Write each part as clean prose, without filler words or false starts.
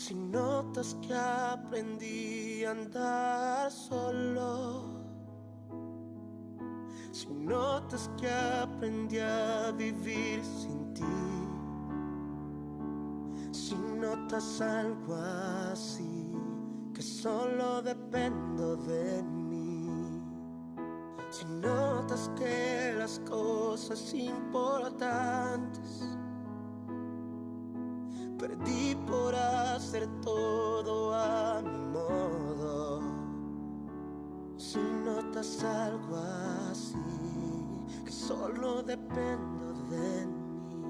Si notas que aprendí a andar solo, si notas que aprendí a vivir sin ti, si notas algo así, que solo dependo de mí, si notas que las cosas importantes perdí por hacer todo a mi modo, si notas algo así, que solo dependo de mí,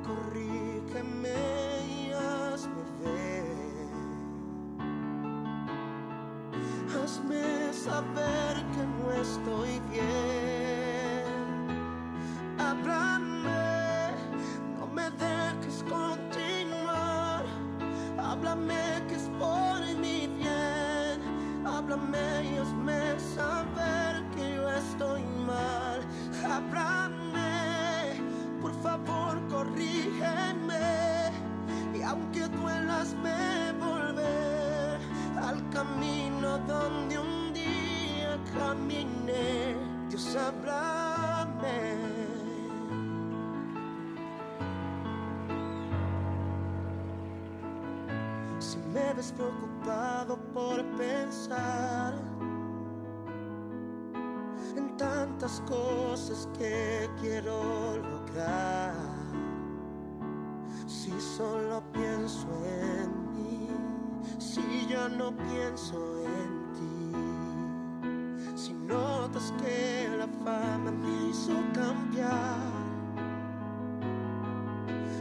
corrígeme y hazme ver, hazme saber que no estoy bien, háblame, no me dejes continuar, háblame que es por mi bien, háblame y hazme saber que yo estoy mal, háblame, por favor corrígeme, y aunque duela hazme volver al camino donde un día caminé. Dios, háblame. Si me ves preocupado por pensar en tantas cosas que quiero lograr, si solo pienso en mí, si ya no pienso en ti, si notas que la fama me hizo cambiar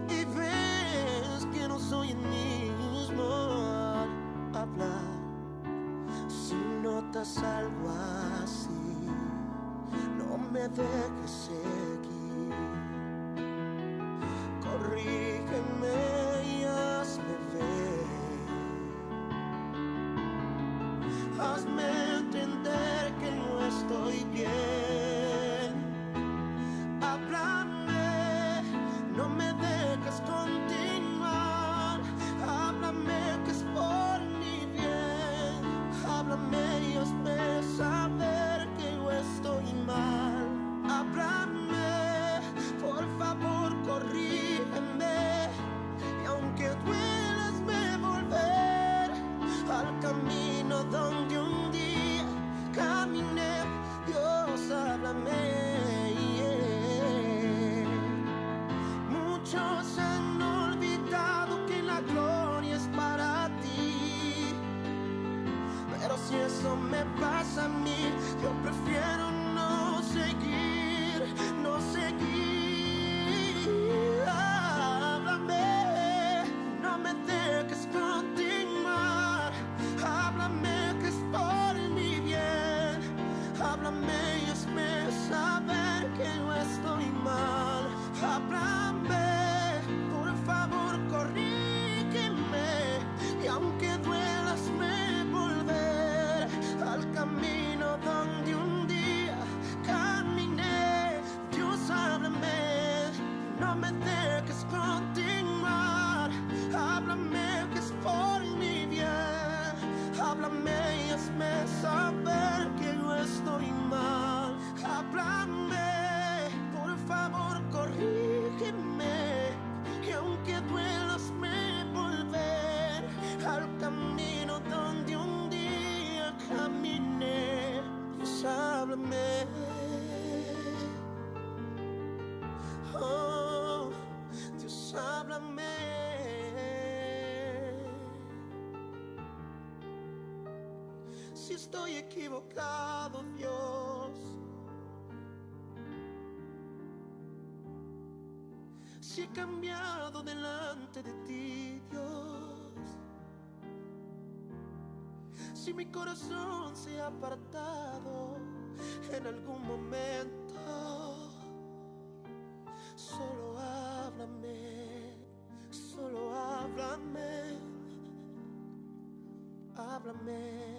y ves que no soy el mismo al hablar, si notas algo así, no me dejes seguir, corrígeme y hazme ver, hazme entender que no estoy bien, háblame, no me dejes continuar, háblame que es por mi bien, háblame y hazme saber que yo estoy mal, háblame, por favor corrígeme, y aunque duela hazme volver al camino donde un día caminé. Dios, háblame. Muchos han olvidado que la gloria es para ti, pero si eso me pasa a mí, yo prefiero no seguir, no seguir. Háblame, no me dejes continuar, háblame que es por mi bien, háblame y hazme saber que no estoy mal, háblame, por favor corrígeme, y aunque duela hazme volver al camino donde un día caminé. Dios, háblame, no me dejes continuar, háblame que es por mi bien, háblame y hazme saber que yo estoy mal, háblame, por favor corrígeme, y aunque duela hazme volver al camino donde un día caminé. Dios, háblame. Oh, Dios, háblame. Si estoy equivocado, Dios, si he cambiado delante de ti, Dios, si mi corazón se ha apartado en algún momento, solo háblame, solo háblame, háblame.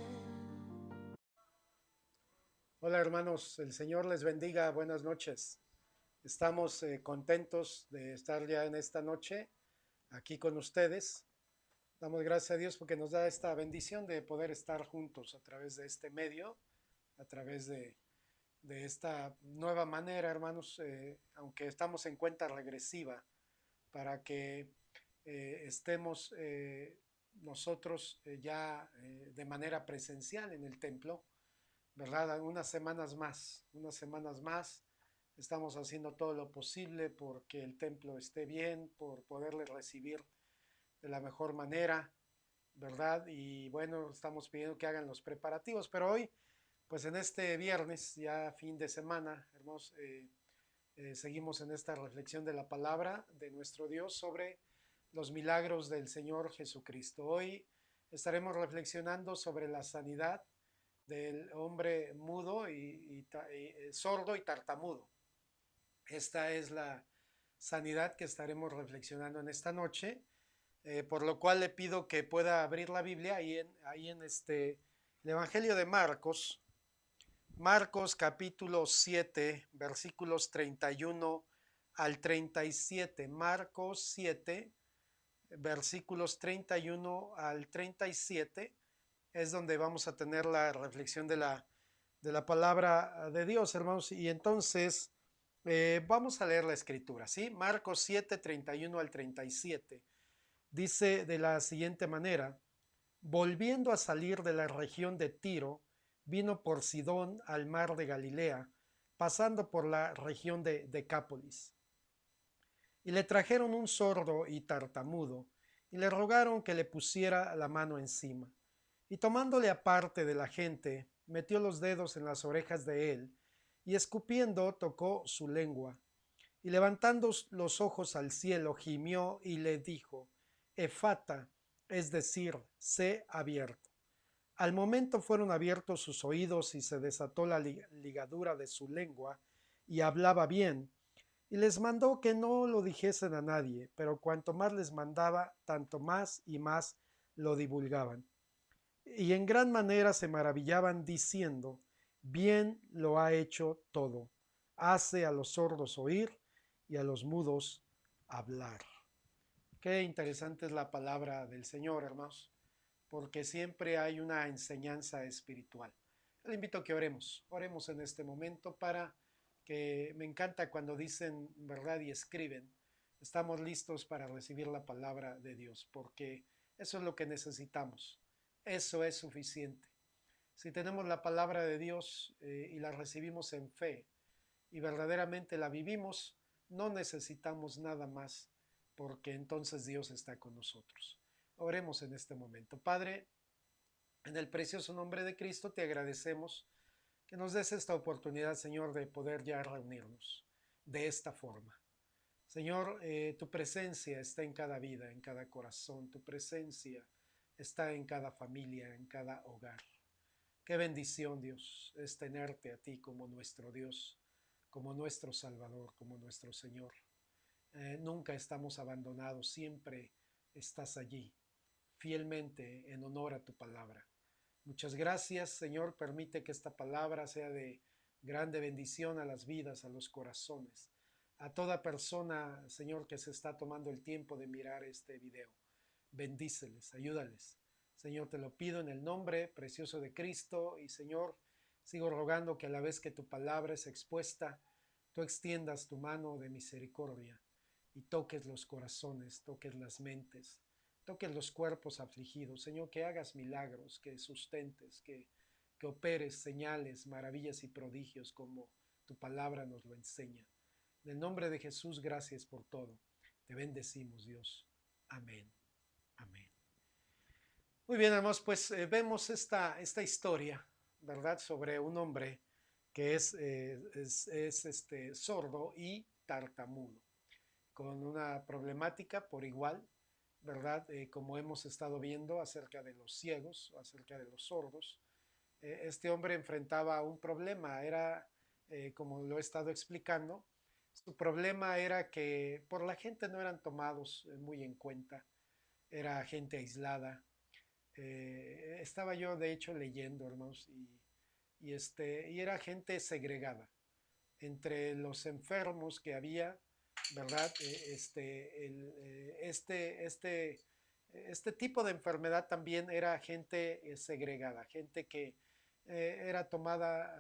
Hola hermanos, el Señor les bendiga, buenas noches. Estamos contentos de estar ya en esta noche aquí con ustedes. Damos gracias a Dios porque nos da esta bendición de poder estar juntos a través de este medio, a través de esta nueva manera, hermanos, aunque estamos en cuenta regresiva, para que estemos nosotros de manera presencial en el templo, ¿verdad? Unas semanas más. Estamos haciendo todo lo posible porque el templo esté bien, por poderle recibir de la mejor manera, ¿verdad? Y bueno, estamos pidiendo que hagan los preparativos, pero hoy, pues en este viernes, ya fin de semana, hermanos, seguimos en esta reflexión de la palabra de nuestro Dios sobre los milagros del Señor Jesucristo. Hoy estaremos reflexionando sobre la sanidad del hombre mudo y sordo y tartamudo. Esta es la sanidad que estaremos reflexionando en esta noche, por lo cual le pido que pueda abrir la Biblia ahí en el Evangelio de Marcos, Marcos capítulo 7, versículos 31 al 37. Marcos 7, versículos 31 al 37 es donde vamos a tener la reflexión de la palabra de Dios, hermanos. Y entonces vamos a leer la escritura, ¿sí? Marcos 7, 31 al 37. Dice de la siguiente manera: volviendo a salir de la región de Tiro, vino por Sidón al mar de Galilea, pasando por la región de Decápolis. Y le trajeron un sordo y tartamudo, y le rogaron que le pusiera la mano encima. Y tomándole aparte de la gente, metió los dedos en las orejas de él, y escupiendo tocó su lengua. Y levantando los ojos al cielo, gimió y le dijo: Efata, es decir, sé abierto. Al momento fueron abiertos sus oídos y se desató la ligadura de su lengua y hablaba bien. Y les mandó que no lo dijesen a nadie, pero cuanto más les mandaba, tanto más y más lo divulgaban. Y en gran manera se maravillaban diciendo: bien lo ha hecho todo. Hace a los sordos oír y a los mudos hablar. Qué interesante es la palabra del Señor, hermanos, porque siempre hay una enseñanza espiritual. Le invito a que oremos en este momento para que me encanta cuando dicen verdad y escriben. Estamos listos para recibir la palabra de Dios, porque eso es lo que necesitamos. Eso es suficiente. Si tenemos la palabra de Dios y la recibimos en fe y verdaderamente la vivimos, no necesitamos nada más, porque entonces Dios está con nosotros. Oremos en este momento. Padre, en el precioso nombre de Cristo te agradecemos que nos des esta oportunidad, Señor, de poder ya reunirnos de esta forma. Señor, tu presencia está en cada vida, en cada corazón. Tu presencia está en cada familia, en cada hogar. Qué bendición, Dios, es tenerte a ti como nuestro Dios, como nuestro Salvador, como nuestro Señor. Nunca estamos abandonados, siempre estás allí, fielmente en honor a tu palabra. Muchas gracias, Señor. Permite que esta palabra sea de grande bendición a las vidas, a los corazones, a toda persona, Señor, que se está tomando el tiempo de mirar este video. Bendíceles, ayúdales. Señor, te lo pido en el nombre precioso de Cristo y, Señor, sigo rogando que a la vez que tu palabra es expuesta, tú extiendas tu mano de misericordia y toques los corazones, toques las mentes, toques los cuerpos afligidos. Señor, que hagas milagros, que sustentes, que operes señales, maravillas y prodigios como tu palabra nos lo enseña. En el nombre de Jesús, gracias por todo. Te bendecimos, Dios. Amén. Amén. Muy bien, hermanos, pues vemos esta historia, ¿verdad? Sobre un hombre que es sordo y tartamudo, con una problemática por igual, ¿verdad? Como hemos estado viendo acerca de los ciegos, acerca de los sordos. Este hombre enfrentaba un problema, como lo he estado explicando, su problema era que por la gente no eran tomados muy en cuenta, era gente aislada. Estaba yo de hecho leyendo, hermanos, y era gente segregada entre los enfermos que había, ¿verdad? Este tipo de enfermedad también era gente segregada, gente que era tomada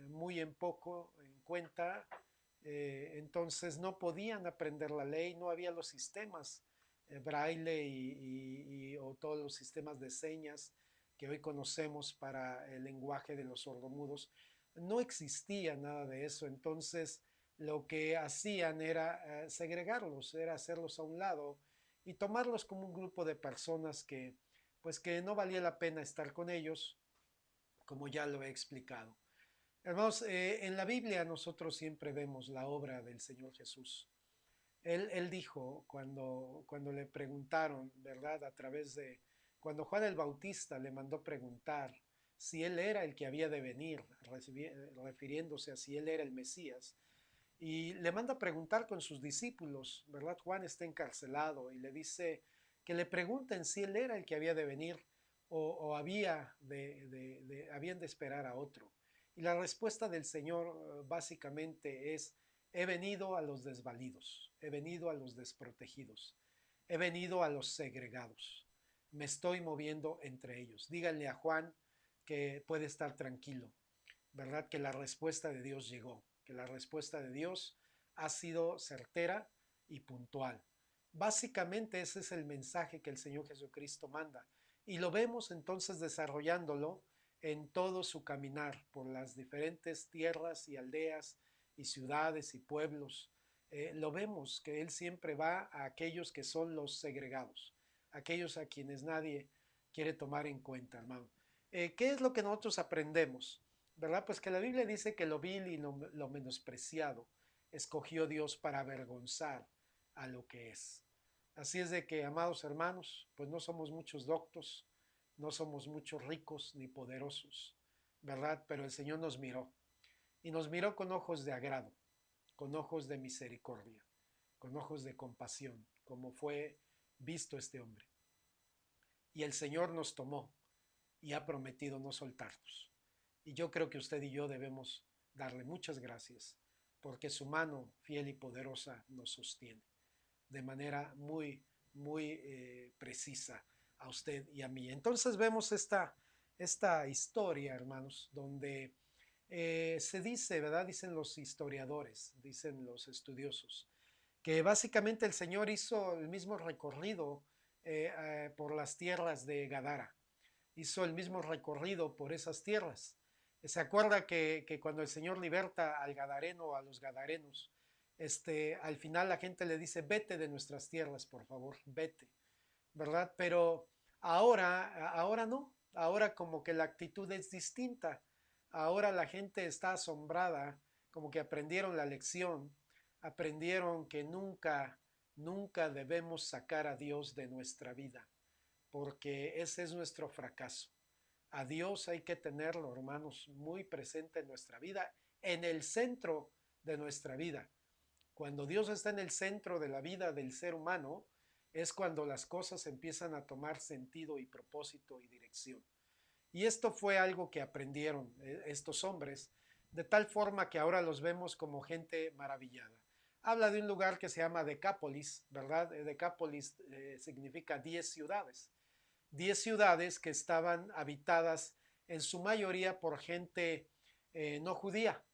muy en poco en cuenta, entonces no podían aprender la ley, no había los sistemas braille o todos los sistemas de señas que hoy conocemos para el lenguaje de los sordomudos. No existía nada de eso, entonces lo que hacían era segregarlos, era hacerlos a un lado y tomarlos como un grupo de personas que, pues que no valía la pena estar con ellos, como ya lo he explicado. Hermanos, en la Biblia nosotros siempre vemos la obra del Señor Jesús. Él dijo cuando le preguntaron, ¿verdad? A través de, cuando Juan el Bautista le mandó preguntar si él era el que había de venir, refiriéndose a si él era el Mesías, y le manda a preguntar con sus discípulos, ¿verdad? Juan está encarcelado y le dice que le pregunten si él era el que había de venir o habían de esperar a otro. Y la respuesta del Señor básicamente es, he venido a los desvalidos, he venido a los desprotegidos, he venido a los segregados, me estoy moviendo entre ellos. Díganle a Juan que puede estar tranquilo, ¿verdad? Que la respuesta de Dios llegó, que la respuesta de Dios ha sido certera y puntual. Básicamente ese es el mensaje que el Señor Jesucristo manda y lo vemos entonces desarrollándolo en todo su caminar por las diferentes tierras y aldeas y ciudades y pueblos. Lo vemos que Él siempre va a aquellos que son los segregados, aquellos a quienes nadie quiere tomar en cuenta, hermano. ¿Qué es lo que nosotros aprendemos? ¿Verdad? Pues que la Biblia dice que lo vil y lo menospreciado escogió Dios para avergonzar a lo que es. Así es de que, amados hermanos, pues no somos muchos doctos, no somos muchos ricos ni poderosos, ¿verdad? Pero el Señor nos miró y nos miró con ojos de agrado, con ojos de misericordia, con ojos de compasión, como fue visto este hombre. Y el Señor nos tomó y ha prometido no soltarnos. Y yo creo que usted y yo debemos darle muchas gracias porque su mano fiel y poderosa nos sostiene de manera muy precisa a usted y a mí. Entonces vemos esta historia, hermanos, donde se dice, ¿verdad? Dicen los historiadores, dicen los estudiosos, que básicamente el Señor hizo el mismo recorrido por las tierras de Gadara, hizo el mismo recorrido por esas tierras. Se acuerda que cuando el Señor liberta al gadareno o a los gadarenos, al final la gente le dice, vete de nuestras tierras, por favor, vete, ¿verdad? Pero ahora no, ahora como que la actitud es distinta, ahora la gente está asombrada, como que aprendieron la lección, aprendieron que nunca debemos sacar a Dios de nuestra vida, porque ese es nuestro fracaso. A Dios hay que tenerlo, hermanos, muy presente en nuestra vida, en el centro de nuestra vida. Cuando Dios está en el centro de la vida del ser humano, es cuando las cosas empiezan a tomar sentido y propósito y dirección. Y esto fue algo que aprendieron estos hombres, de tal forma que ahora los vemos como gente maravillada. Habla de un lugar que se llama Decápolis, ¿verdad? Decápolis significa 10 ciudades. 10 ciudades que estaban habitadas en su mayoría por gente no judía,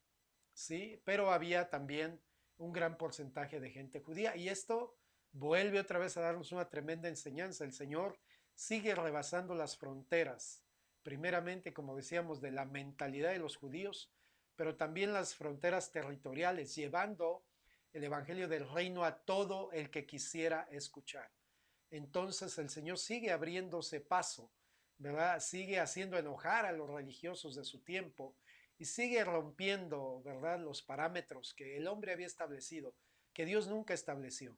¿sí? Pero había también un gran porcentaje de gente judía. Y esto vuelve otra vez a darnos una tremenda enseñanza. El Señor sigue rebasando las fronteras, primeramente, como decíamos, de la mentalidad de los judíos, pero también las fronteras territoriales, llevando el Evangelio del Reino a todo el que quisiera escuchar. Entonces el Señor sigue abriéndose paso, ¿verdad? Sigue haciendo enojar a los religiosos de su tiempo y sigue rompiendo, ¿verdad?, los parámetros que el hombre había establecido, que Dios nunca estableció.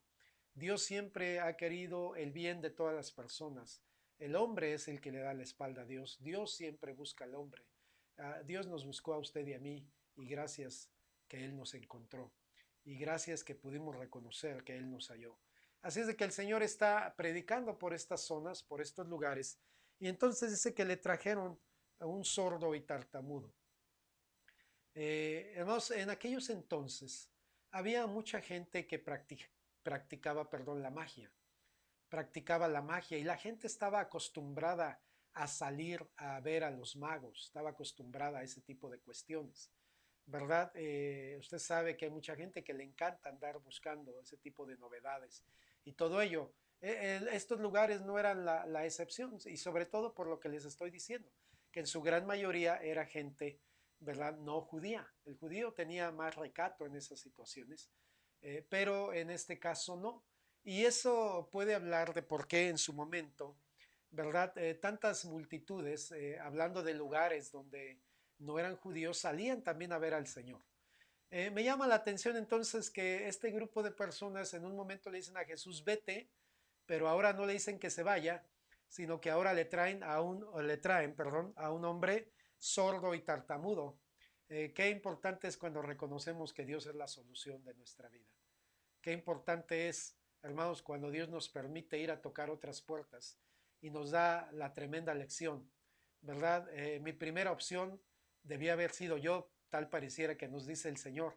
Dios siempre ha querido el bien de todas las personas. El hombre es el que le da la espalda a Dios. Dios siempre busca al hombre. Dios nos buscó a usted y a mí y gracias que Él nos encontró. Y gracias que pudimos reconocer que Él nos halló. Así es de que el Señor está predicando por estas zonas, por estos lugares. Y entonces dice que le trajeron a un sordo y tartamudo. Hermanos, en aquellos entonces había mucha gente que practicaba, perdón, la magia, practicaba la magia y la gente estaba acostumbrada a salir a ver a los magos, estaba acostumbrada a ese tipo de cuestiones, ¿verdad? Usted sabe que hay mucha gente que le encanta andar buscando ese tipo de novedades y todo ello. Estos lugares no eran la excepción y sobre todo por lo que les estoy diciendo, que en su gran mayoría era gente, ¿verdad? No judía. El judío tenía más recato en esas situaciones, pero en este caso no. Y eso puede hablar de por qué en su momento, ¿verdad? Tantas multitudes, hablando de lugares donde no eran judíos, salían también a ver al Señor. Me llama la atención entonces que este grupo de personas en un momento le dicen a Jesús, vete, pero ahora no le dicen que se vaya, sino que ahora le traen, perdón, a un hombre sordo y tartamudo. Qué importante es cuando reconocemos que Dios es la solución de nuestra vida. Qué importante es, hermanos, cuando Dios nos permite ir a tocar otras puertas y nos da la tremenda lección, ¿verdad? Mi primera opción debía haber sido yo, tal pareciera que nos dice el Señor.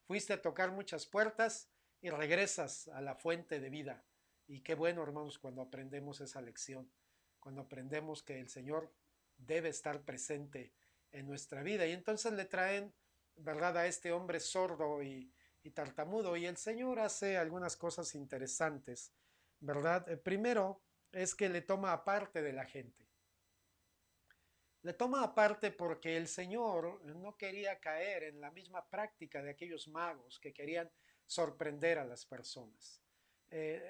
Fuiste a tocar muchas puertas y regresas a la fuente de vida. Y qué bueno, hermanos, cuando aprendemos esa lección, cuando aprendemos que el Señor debe estar presente en nuestra vida. Y entonces le traen, ¿verdad?, a este hombre sordo y tartamudo. Y el Señor hace algunas cosas interesantes, ¿verdad? Primero es que le toma aparte de la gente. Le toma aparte porque el Señor no quería caer en la misma práctica de aquellos magos que querían sorprender a las personas.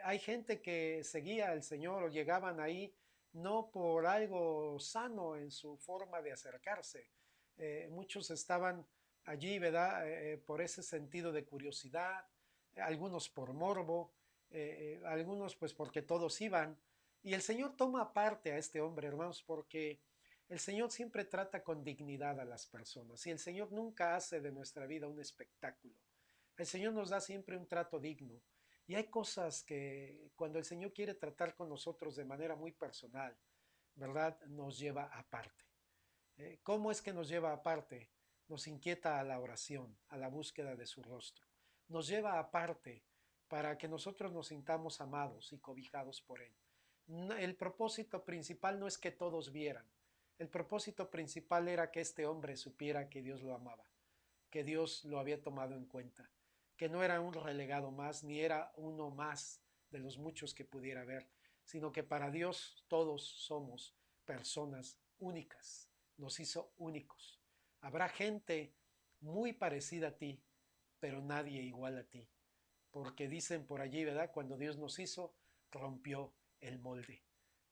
Hay gente que seguía al Señor o llegaban ahí no por algo sano en su forma de acercarse. Muchos estaban allí, ¿verdad? Por ese sentido de curiosidad, algunos por morbo, algunos pues porque todos iban. Y el Señor toma parte a este hombre, hermanos, porque el Señor siempre trata con dignidad a las personas y el Señor nunca hace de nuestra vida un espectáculo. El Señor nos da siempre un trato digno. Y hay cosas que cuando el Señor quiere tratar con nosotros de manera muy personal, ¿verdad? Nos lleva aparte. ¿Cómo es que nos lleva aparte? Nos inquieta a la oración, a la búsqueda de su rostro. Nos lleva aparte para que nosotros nos sintamos amados y cobijados por Él. El propósito principal no es que todos vieran. El propósito principal era que este hombre supiera que Dios lo amaba, que Dios lo había tomado en cuenta, que no era un relegado más, ni era uno más de los muchos que pudiera haber, sino que para Dios todos somos personas únicas, nos hizo únicos. Habrá gente muy parecida a ti, pero nadie igual a ti, porque dicen por allí, ¿verdad? Cuando Dios nos hizo, rompió el molde.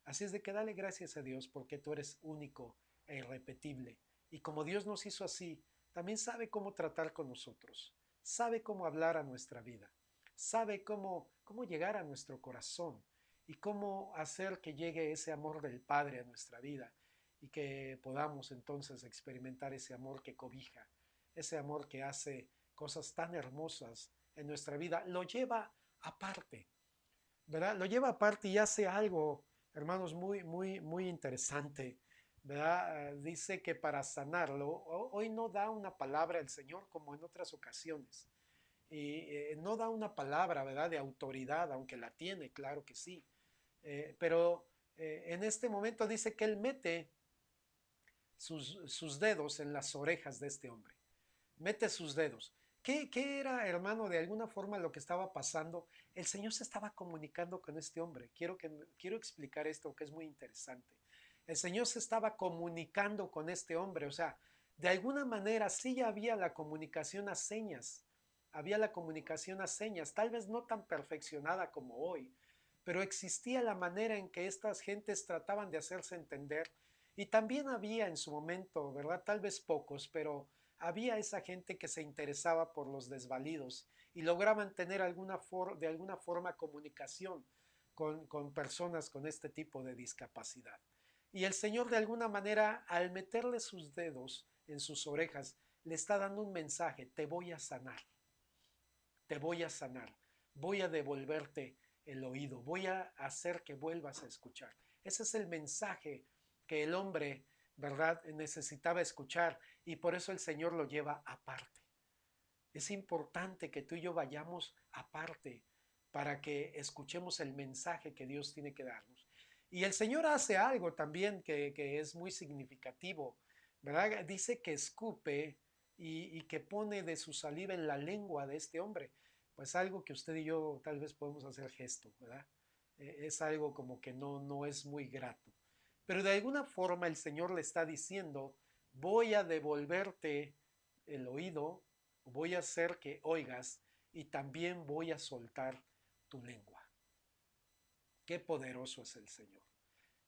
Así es de que dale gracias a Dios porque tú eres único e irrepetible. Y como Dios nos hizo así, también sabe cómo tratar con nosotros, sabe cómo hablar a nuestra vida, sabe cómo llegar a nuestro corazón y cómo hacer que llegue ese amor del Padre a nuestra vida y que podamos entonces experimentar ese amor que cobija, ese amor que hace cosas tan hermosas en nuestra vida. Lo lleva aparte, ¿verdad? Lo lleva aparte y hace algo, hermanos, muy, muy, muy interesante, ¿verdad? Dice que para sanarlo, hoy no da una palabra el Señor como en otras ocasiones. Y no da una palabra, ¿verdad?, de autoridad, aunque la tiene, claro que sí. Pero en este momento dice que Él mete sus dedos en las orejas de este hombre. Mete sus dedos. ¿Qué era, hermano, de alguna forma lo que estaba pasando? El Señor se estaba comunicando con este hombre. Quiero explicar esto que es muy interesante. El Señor se estaba comunicando con este hombre. O sea, de alguna manera sí había la comunicación a señas. Había la comunicación a señas, tal vez no tan perfeccionada como hoy, pero existía la manera en que estas gentes trataban de hacerse entender. Y también había en su momento, ¿verdad? Tal vez pocos, pero había esa gente que se interesaba por los desvalidos y lograban tener de alguna forma comunicación con personas con este tipo de discapacidad. Y el Señor de alguna manera, al meterle sus dedos en sus orejas, le está dando un mensaje: te voy a sanar, te voy a sanar, voy a devolverte el oído, voy a hacer que vuelvas a escuchar. Ese es el mensaje que el hombre, ¿verdad?, necesitaba escuchar y por eso el Señor lo lleva aparte. Es importante que tú y yo vayamos aparte para que escuchemos el mensaje que Dios tiene que darnos. Y el Señor hace algo también que es muy significativo, ¿verdad? Dice que escupe y que pone de su saliva en la lengua de este hombre. Pues algo que usted y yo tal vez podemos hacer gesto, ¿verdad? Es algo como que no es muy grato. Pero de alguna forma el Señor le está diciendo, voy a devolverte el oído, voy a hacer que oigas y también voy a soltar tu lengua. Qué poderoso es el Señor.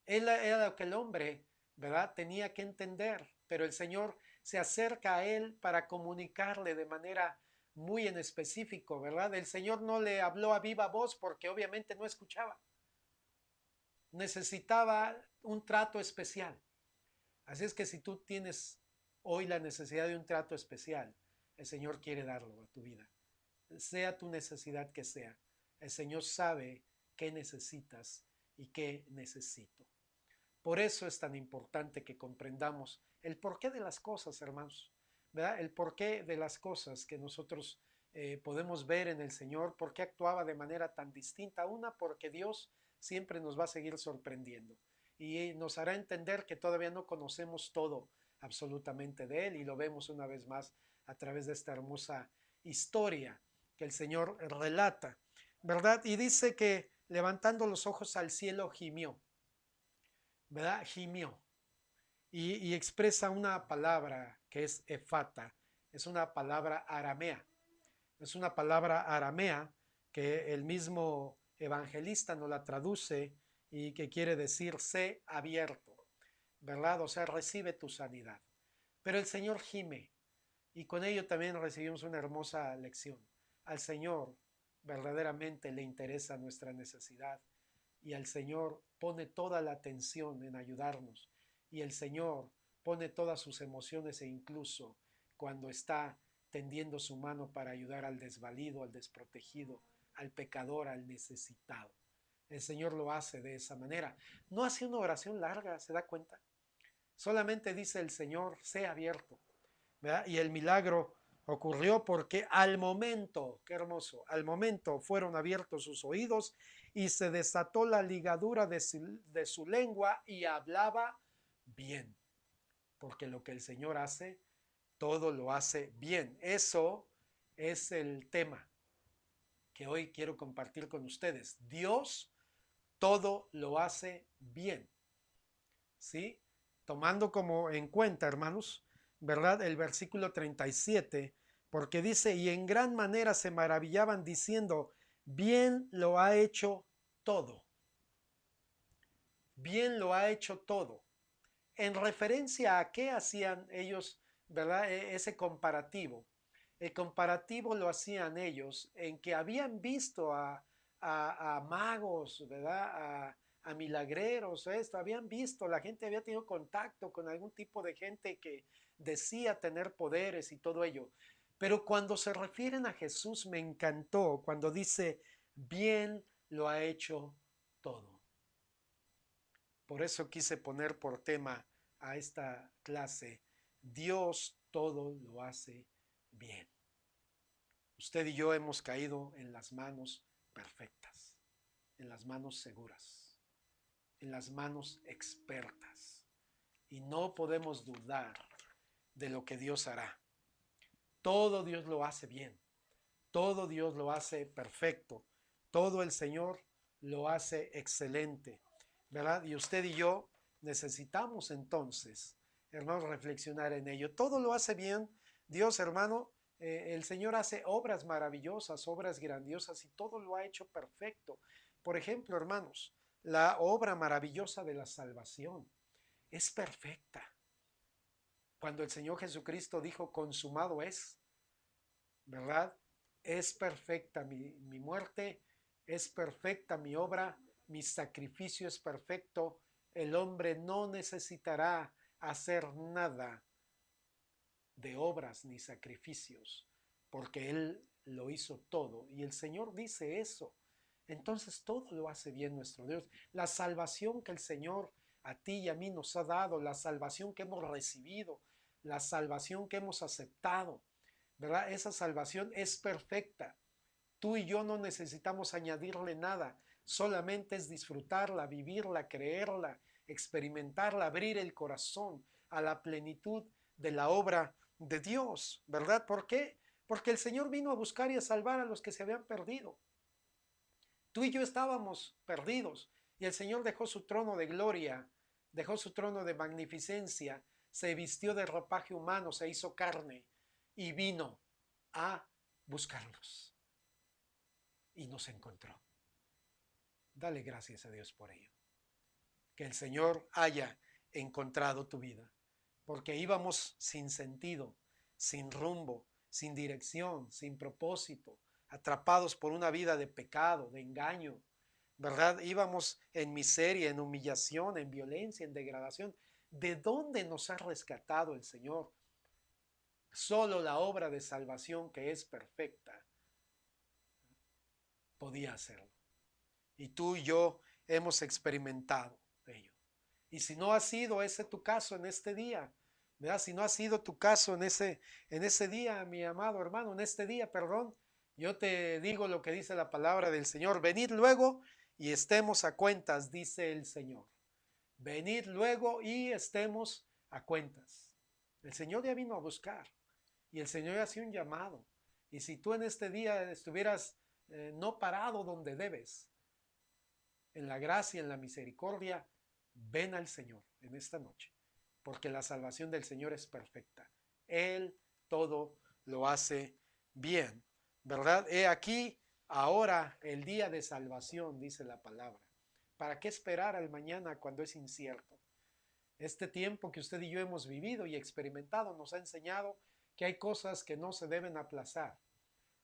Él era lo que el hombre, ¿verdad? Tenía que entender, pero el Señor se acerca a él para comunicarle de manera muy en específico, ¿verdad? El Señor no le habló a viva voz porque obviamente no escuchaba. Necesitaba un trato especial. Así es que si tú tienes hoy la necesidad de un trato especial, el Señor quiere darlo a tu vida. Sea tu necesidad que sea, el Señor sabe qué necesitas y qué necesito. Por eso es tan importante que comprendamos el porqué de las cosas, hermanos, ¿verdad? El porqué de las cosas que nosotros podemos ver en el Señor, por qué actuaba de manera tan distinta. Una, porque Dios siempre nos va a seguir sorprendiendo y nos hará entender que todavía no conocemos todo absolutamente de Él y lo vemos una vez más a través de esta hermosa historia que el Señor relata, ¿verdad? Y dice que levantando los ojos al cielo gimió, ¿verdad? Gimió y expresa una palabra que es efata, es una palabra aramea, es una palabra aramea que el mismo evangelista nos la traduce y que quiere decir sé abierto, ¿verdad? O sea, recibe tu sanidad. Pero el Señor gime y con ello también recibimos una hermosa lección. Al Señor verdaderamente le interesa nuestra necesidad y al Señor pone toda la atención en ayudarnos y el Señor pone todas sus emociones e incluso cuando está tendiendo su mano para ayudar al desvalido, al desprotegido, al pecador, al necesitado. El Señor lo hace de esa manera. No hace una oración larga, ¿se da cuenta? Solamente dice el Señor, sea abierto, ¿verdad? Y el milagro ocurrió porque al momento, qué hermoso, al momento fueron abiertos sus oídos y se desató la ligadura de su lengua y hablaba bien, porque lo que el Señor hace, todo lo hace bien. Eso es el tema que hoy quiero compartir con ustedes. Dios todo lo hace bien, ¿sí? Tomando como en cuenta, hermanos, ¿verdad? El versículo 37, porque dice, y en gran manera se maravillaban diciendo, bien lo ha hecho todo, bien lo ha hecho todo. En referencia a qué hacían ellos, ¿verdad? Ese comparativo. El comparativo lo hacían ellos en que habían visto a magos, ¿verdad? A milagreros, esto, habían visto, la gente había tenido contacto con algún tipo de gente que decía tener poderes y todo ello. Pero cuando se refieren a Jesús me encantó cuando dice, bien lo ha hecho todo. Por eso quise poner por tema a esta clase, Dios todo lo hace bien. Usted y yo hemos caído en las manos perfectas, en las manos seguras, en las manos expertas. Y no podemos dudar de lo que Dios hará. Todo Dios lo hace bien, todo Dios lo hace perfecto, todo el Señor lo hace excelente, ¿verdad? Y usted y yo necesitamos entonces, hermanos, reflexionar en ello. Todo lo hace bien Dios, hermano. El Señor hace obras maravillosas, obras grandiosas y todo lo ha hecho perfecto. Por ejemplo, hermanos, la obra maravillosa de la salvación es perfecta. Cuando el Señor Jesucristo dijo, consumado es, ¿verdad? Es perfecta mi muerte, es perfecta mi obra, mi sacrificio es perfecto. El hombre no necesitará hacer nada de obras ni sacrificios, porque Él lo hizo todo. Y el Señor dice eso. Entonces todo lo hace bien nuestro Dios. La salvación que el Señor a ti y a mí nos ha dado, la salvación que hemos recibido, la salvación que hemos aceptado, ¿verdad? Esa salvación es perfecta. Tú y yo no necesitamos añadirle nada, solamente es disfrutarla, vivirla, creerla, experimentarla, abrir el corazón a la plenitud de la obra de Dios, ¿verdad? ¿Por qué? Porque el Señor vino a buscar y a salvar a los que se habían perdido. Tú y yo estábamos perdidos y el Señor dejó su trono de gloria, dejó su trono de magnificencia, se vistió de ropaje humano, se hizo carne y vino a buscarlos y nos encontró. Dale gracias a Dios por ello. Que el Señor haya encontrado tu vida, porque íbamos sin sentido, sin rumbo, sin dirección, sin propósito, atrapados por una vida de pecado, de engaño, ¿verdad? Íbamos en miseria, en humillación, en violencia, en degradación. ¿De dónde nos ha rescatado el Señor? Solo la obra de salvación, que es perfecta, podía hacerlo. Y tú y yo hemos experimentado ello. Y si no ha sido ese tu caso en este día, ¿verdad? Si no ha sido tu caso en ese día, mi amado hermano, en este día, perdón, yo te digo lo que dice la palabra del Señor. Venid luego y estemos a cuentas, dice el Señor. Venid luego y estemos a cuentas. El Señor ya vino a buscar y el Señor hace un llamado. Y si tú en este día estuvieras no parado donde debes, en la gracia, en la misericordia, ven al Señor en esta noche, porque la salvación del Señor es perfecta. Él todo lo hace bien, ¿verdad? He aquí ahora el día de salvación, dice la palabra. ¿Para qué esperar al mañana cuando es incierto? Este tiempo que usted y yo hemos vivido y experimentado nos ha enseñado que hay cosas que no se deben aplazar.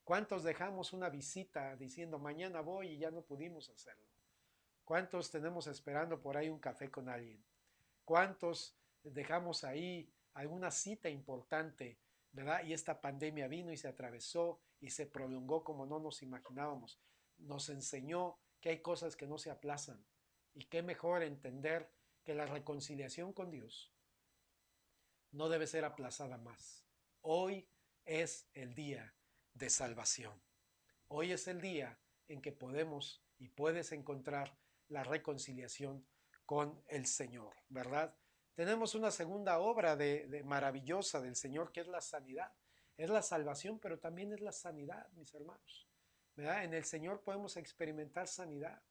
¿Cuántos dejamos una visita diciendo mañana voy y ya no pudimos hacerlo? ¿Cuántos tenemos esperando por ahí un café con alguien? ¿Cuántos dejamos ahí alguna cita importante, ¿verdad? Y esta pandemia vino y se atravesó y se prolongó como no nos imaginábamos. Nos enseñó que hay cosas que no se aplazan y qué mejor entender que la reconciliación con Dios no debe ser aplazada más. Hoy es el día de salvación. Hoy es el día en que podemos y puedes encontrar la reconciliación con el Señor, ¿verdad? Tenemos una segunda obra maravillosa del Señor, que es la sanidad. Es la salvación, pero también es la sanidad, mis hermanos, ¿verdad? En el Señor podemos experimentar sanidad.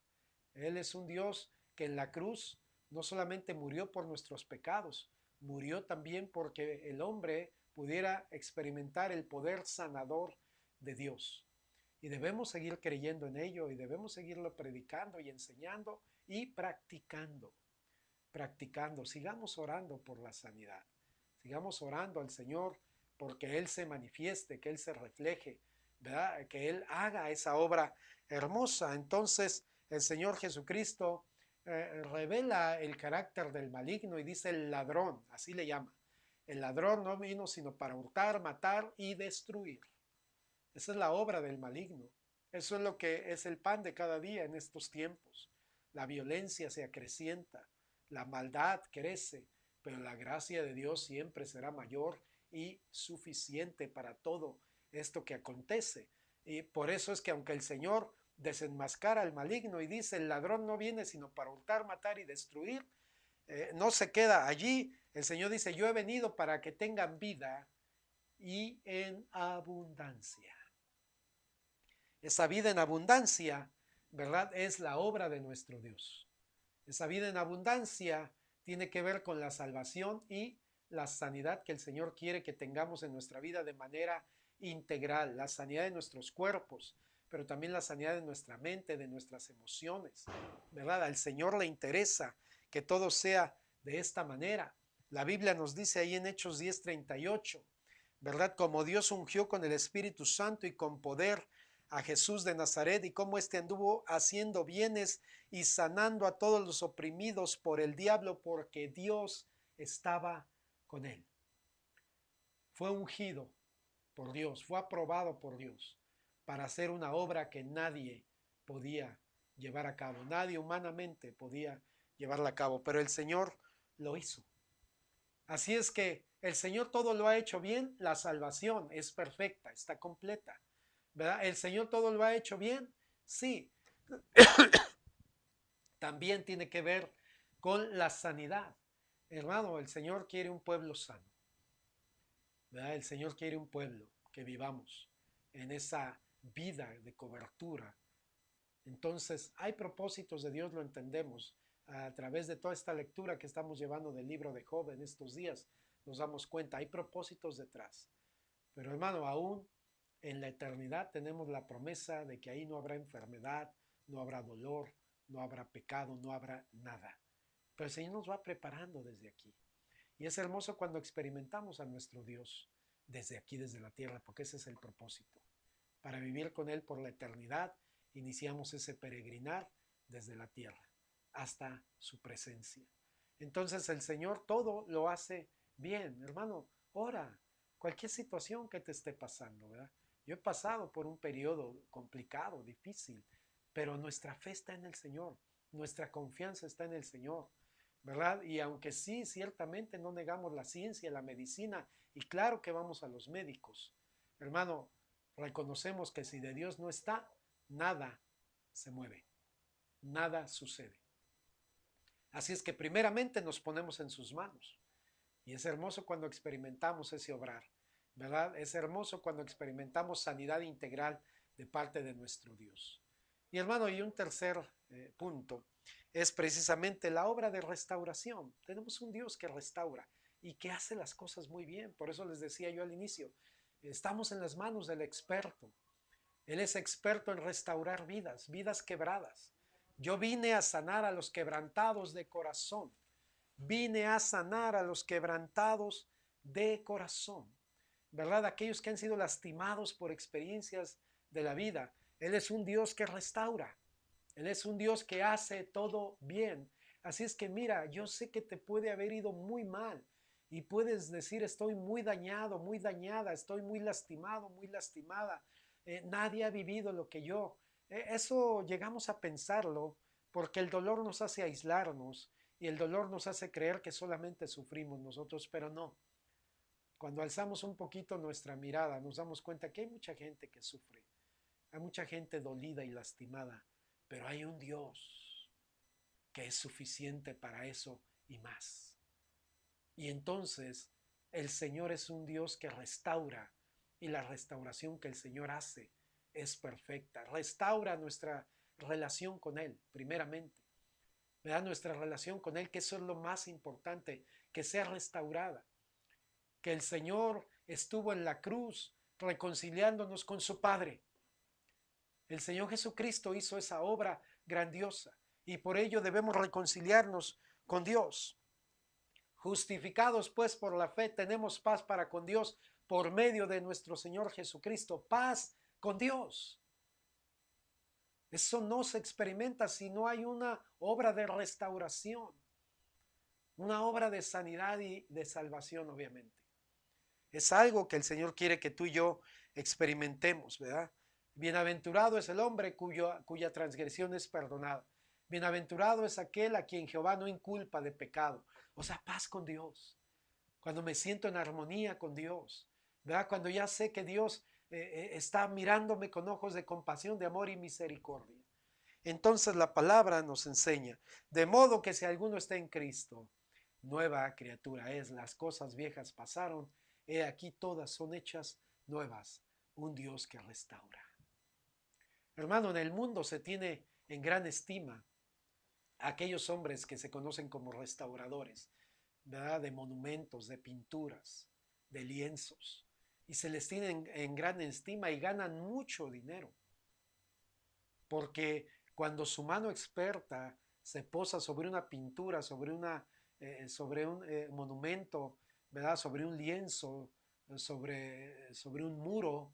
Él es un Dios que en la cruz no solamente murió por nuestros pecados, murió también porque el hombre pudiera experimentar el poder sanador de Dios. Y debemos seguir creyendo en ello y debemos seguirlo predicando y enseñando y practicando. Practicando. Sigamos orando por la sanidad. Sigamos orando al Señor porque Él se manifieste, que Él se refleje, ¿verdad? Que Él haga esa obra hermosa. Entonces el Señor Jesucristo revela el carácter del maligno y dice el ladrón, así le llama. El ladrón no vino sino para hurtar, matar y destruir. Esa es la obra del maligno. Eso es lo que es el pan de cada día en estos tiempos. La violencia se acrecienta, la maldad crece, pero la gracia de Dios siempre será mayor y suficiente para todo esto que acontece. Y por eso es que aunque el Señor desenmascara al maligno y dice el ladrón no viene sino para hurtar, matar y destruir, no se queda allí. El Señor dice yo he venido para que tengan vida y en abundancia. Esa vida en abundancia, ¿verdad? Es la obra de nuestro Dios. Esa vida en abundancia tiene que ver con la salvación y la sanidad que el Señor quiere que tengamos en nuestra vida de manera integral, la sanidad de nuestros cuerpos, pero también la sanidad de nuestra mente, de nuestras emociones, ¿verdad? Al Señor le interesa que todo sea de esta manera. La Biblia nos dice ahí en Hechos 10:38, ¿verdad? Como Dios ungió con el Espíritu Santo y con poder a Jesús de Nazaret y cómo éste anduvo haciendo bienes y sanando a todos los oprimidos por el diablo porque Dios estaba con él. Fue ungido por Dios, fue aprobado por Dios para hacer una obra que nadie podía llevar a cabo, nadie humanamente podía llevarla a cabo, pero el Señor lo hizo. Así es que el Señor todo lo ha hecho bien, la salvación es perfecta, está completa, ¿verdad? El Señor todo lo ha hecho bien, sí. También tiene que ver con la sanidad. Hermano, el Señor quiere un pueblo sano, ¿verdad? El Señor quiere un pueblo que vivamos en esa vida de cobertura. Entonces, hay propósitos de Dios, lo entendemos. A través de toda esta lectura que estamos llevando del libro de Job en estos días, nos damos cuenta, hay propósitos detrás. Pero hermano, aún en la eternidad tenemos la promesa de que ahí no habrá enfermedad, no habrá dolor, no habrá pecado, no habrá nada. Pero el Señor nos va preparando desde aquí. Y es hermoso cuando experimentamos a nuestro Dios desde aquí, desde la tierra, porque ese es el propósito. Para vivir con Él por la eternidad, iniciamos ese peregrinar desde la tierra hasta su presencia. Entonces el Señor todo lo hace bien. Hermano, ora, cualquier situación que te esté pasando, ¿verdad? Yo he pasado por un periodo complicado, difícil, pero nuestra fe está en el Señor, nuestra confianza está en el Señor, ¿verdad? Y aunque sí, ciertamente no negamos la ciencia, la medicina, y claro que vamos a los médicos, hermano, reconocemos que si de Dios no está, nada se mueve, nada sucede. Así es que primeramente nos ponemos en sus manos. Y es hermoso cuando experimentamos ese obrar, ¿verdad? Es hermoso cuando experimentamos sanidad integral de parte de nuestro Dios. Y hermano, y un tercer punto es precisamente la obra de restauración. Tenemos un Dios que restaura y que hace las cosas muy bien. Por eso les decía yo al inicio, estamos en las manos del experto. Él es experto en restaurar vidas, vidas quebradas. Yo vine a sanar a los quebrantados de corazón. Vine a sanar a los quebrantados de corazón, ¿verdad? Aquellos que han sido lastimados por experiencias de la vida. Él es un Dios que restaura. Él es un Dios que hace todo bien. Así es que mira, yo sé que te puede haber ido muy mal y puedes decir estoy muy dañado, muy dañada, estoy muy lastimado, muy lastimada. Nadie ha vivido lo que yo. Eso llegamos a pensarlo porque el dolor nos hace aislarnos y el dolor nos hace creer que solamente sufrimos nosotros, pero no. Cuando alzamos un poquito nuestra mirada, nos damos cuenta que hay mucha gente que sufre, hay mucha gente dolida y lastimada, pero hay un Dios que es suficiente para eso y más. Y entonces el Señor es un Dios que restaura y la restauración que el Señor hace es perfecta. Restaura nuestra relación con Él, primeramente. ¿Verdad? Nuestra relación con Él, que eso es lo más importante, que sea restaurada. Que el Señor estuvo en la cruz reconciliándonos con su Padre. El Señor Jesucristo hizo esa obra grandiosa y por ello debemos reconciliarnos con Dios. Justificados pues por la fe, tenemos paz para con Dios por medio de nuestro Señor Jesucristo. Paz con Dios. Eso no se experimenta si no hay una obra de restauración, una obra de sanidad y de salvación, obviamente. Es algo que el Señor quiere que tú y yo experimentemos, ¿verdad? Bienaventurado es el hombre cuya transgresión es perdonada. Bienaventurado es aquel a quien Jehová no inculpa de pecado. O sea, paz con Dios. Cuando me siento en armonía con Dios, ¿verdad? Cuando ya sé que Dios está mirándome con ojos de compasión, de amor y misericordia. Entonces la palabra nos enseña, de modo que si alguno está en Cristo, nueva criatura es, las cosas viejas pasaron, he aquí todas son hechas nuevas, un Dios que restaura. Hermano, en el mundo se tiene en gran estima a aquellos hombres que se conocen como restauradores, ¿verdad? De monumentos, de pinturas, de lienzos, y se les tiene en gran estima y ganan mucho dinero, porque cuando su mano experta se posa sobre una pintura, sobre un monumento, ¿verdad? Sobre un lienzo, sobre un muro,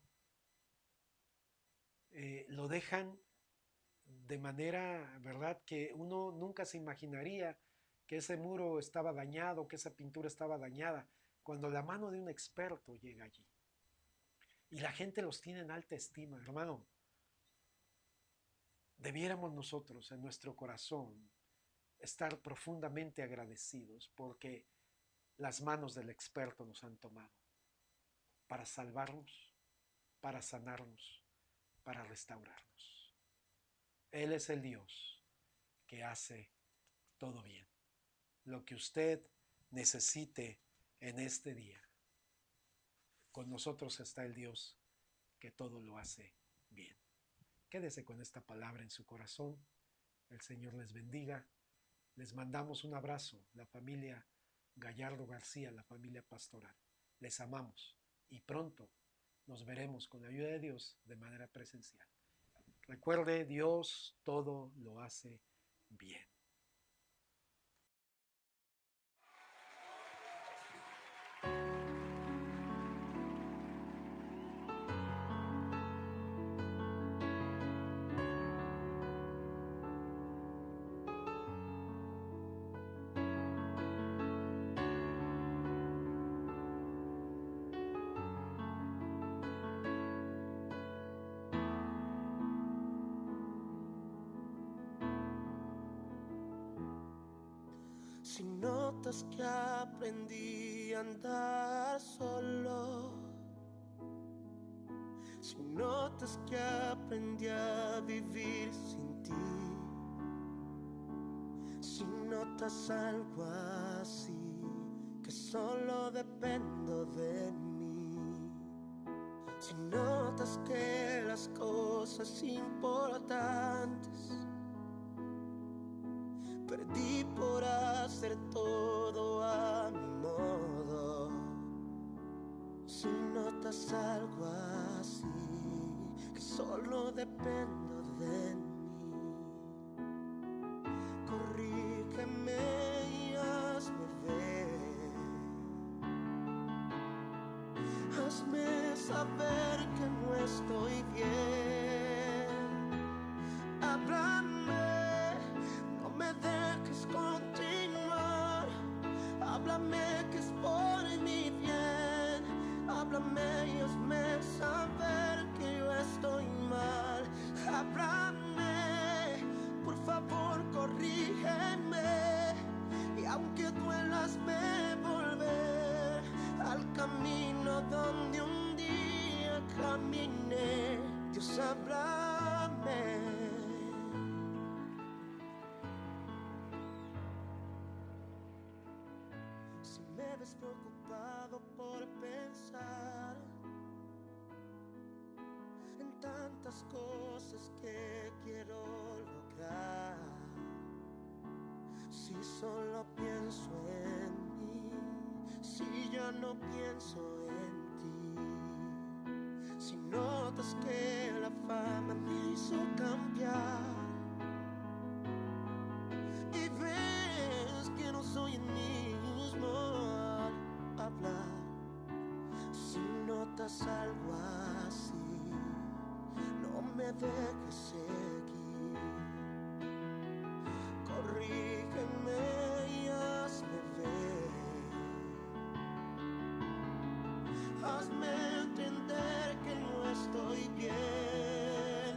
lo dejan de manera, ¿verdad? Que uno nunca se imaginaría que ese muro estaba dañado, que esa pintura estaba dañada, cuando la mano de un experto llega allí. Y la gente los tiene en alta estima, hermano. Debiéramos nosotros en nuestro corazón estar profundamente agradecidos porque las manos del experto nos han tomado para salvarnos, para sanarnos, para restaurarnos. Él es el Dios que hace todo bien. Lo que usted necesite en este día, con nosotros está el Dios que todo lo hace bien. Quédese con esta palabra en su corazón. El Señor les bendiga. Les mandamos un abrazo, la familia Gallardo García, la familia pastoral. Les amamos y pronto nos veremos con la ayuda de Dios de manera presencial. Recuerde, Dios todo lo hace bien. Si notas que aprendí a andar solo, si notas que aprendí a vivir sin ti, si notas algo así, que solo dependo de mí, si notas que las cosas importantes perdí por hacer todo a mi modo, si notas algo así, que solo dependo de mí, corrígeme y hazme ver, hazme saber que no estoy bien, háblame. No me dejes continuar, háblame que es por mi bien, háblame y hazme saber que yo estoy mal, háblame, por favor corrígeme, y aunque duela hazme volver al camino donde un día caminé, Dios háblame. Me ves preocupado por pensar en tantas cosas que quiero lograr. Si solo pienso en mí, si ya no pienso en ti, si notas que la fama me hizo cambiar y ves que no soy el mismo al hablar, si notas algo así, no me dejes seguir, corrígeme y hazme ver, hazme entender que no estoy bien,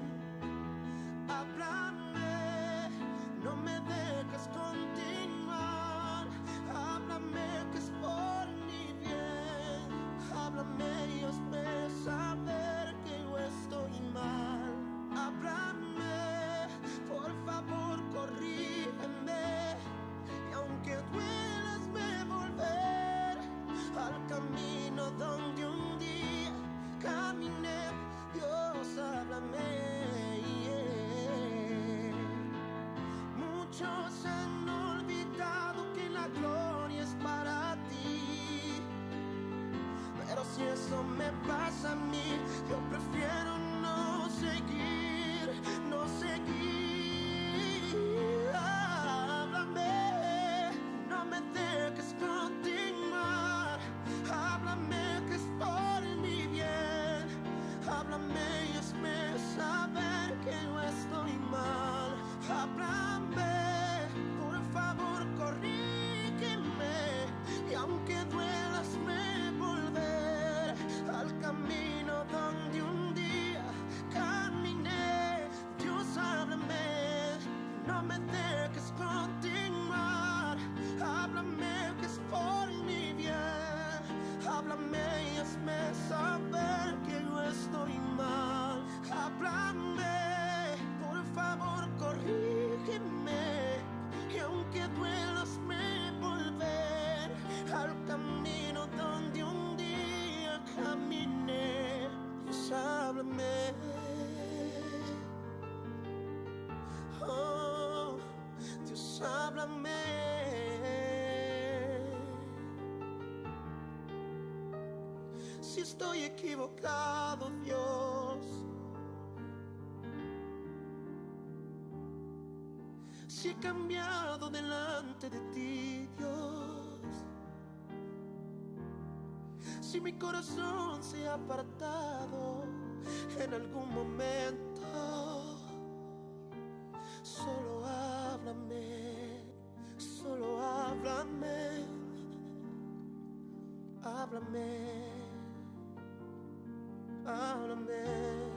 háblame, no me dejes continuar, háblame que es por mi bien, háblame y hazme saber que yo estoy mal, háblame, por favor corrígeme, y aunque duela hazme volver al camino donde un día caminé, Dios háblame. Muchos han olvidado que la gloria es para ti, pero si eso me pasa a mí, yo prefiero no seguir, no seguir. Háblame, no me dejes continuar, háblame que es por mi bien, háblame y hazme saber que yo estoy mal, háblame, por favor corrígeme, y aunque duela hazme volver al camino donde un día caminé. si estoy equivocado, Dios. Si he cambiado delante de ti, Dios. Si mi corazón se ha apartado en algún momento, solo háblame, solo háblame, háblame, háblame.